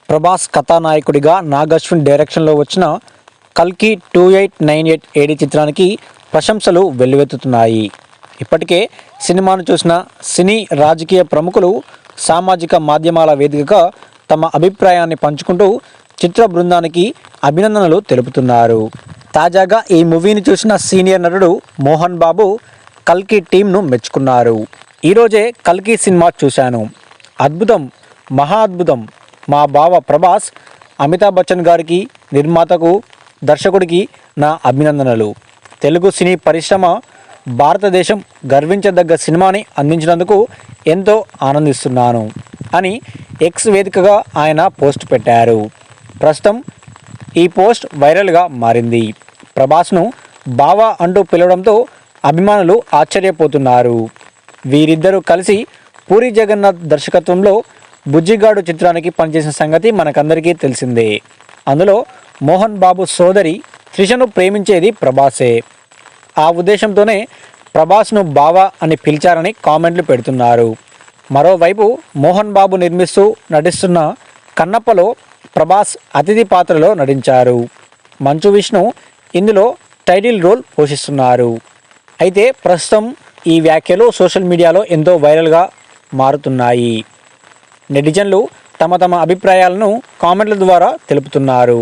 ప్రభాస్ కథానాయకుడిగా నాగశ్విన్ డైరెక్షన్లో వచ్చిన కల్కి 2898 ఏడి చిత్రానికి ప్రశంసలు వెల్లువెత్తుతున్నాయి. ఇప్పటికే సినిమాను చూసిన సినీ రాజకీయ ప్రముఖులు సామాజిక మాధ్యమాల వేదికగా తమ అభిప్రాయాన్ని పంచుకుంటూ చిత్ర బృందానికి అభినందనలు తెలుపుతున్నారు. తాజాగా ఈ మూవీని చూసిన సీనియర్ నటుడు మోహన్ బాబు కల్కి టీంను మెచ్చుకున్నారు. ఈరోజే కల్కి సినిమా చూశాను, అద్భుతం, మహా అద్భుతం. మా బావ ప్రభాస్, అమితాబ్ బచ్చన్ గారికి, నిర్మాతకు, దర్శకుడికి నా అభినందనలు. తెలుగు సినీ పరిశ్రమ, భారతదేశం గర్వించదగ్గ సినిమాని అందించినందుకు ఎంతో ఆనందిస్తున్నాను అని ఎక్స్ వేదికగా ఆయన పోస్ట్ పెట్టారు. ప్రస్తుతం ఈ పోస్ట్ వైరల్గా మారింది. ప్రభాస్ను బావా అంటూ పిలవడంతో అభిమానులు ఆశ్చర్యపోతున్నారు. వీరిద్దరూ కలిసి పూరి జగన్నాథ్ దర్శకత్వంలో బుజ్జిగాడు చిత్రానికి పనిచేసిన సంగతి మనకందరికీ తెలిసిందే. అందులో మోహన్ బాబు సోదరి త్రిషను ప్రేమించేది ప్రభాసే. ఆ ఉద్దేశంతోనే ప్రభాస్ను బావా అని పిలిచారని కామెంట్లు పెడుతున్నారు. మరోవైపు మోహన్ బాబు నిర్మిస్తూ నటిస్తున్న కన్నప్పలో ప్రభాస్ అతిథి పాత్రలో నటించారు. మంచు విష్ణు ఇందులో టైటిల్ రోల్ పోషిస్తున్నారు. అయితే ప్రస్తుతం ఈ వ్యాఖ్యలు సోషల్ మీడియాలో ఎంతో వైరల్గా మారుతున్నాయి. నెటిజన్లు తమ అభిప్రాయాలను కామెంట్ల ద్వారా తెలుపుతున్నారు.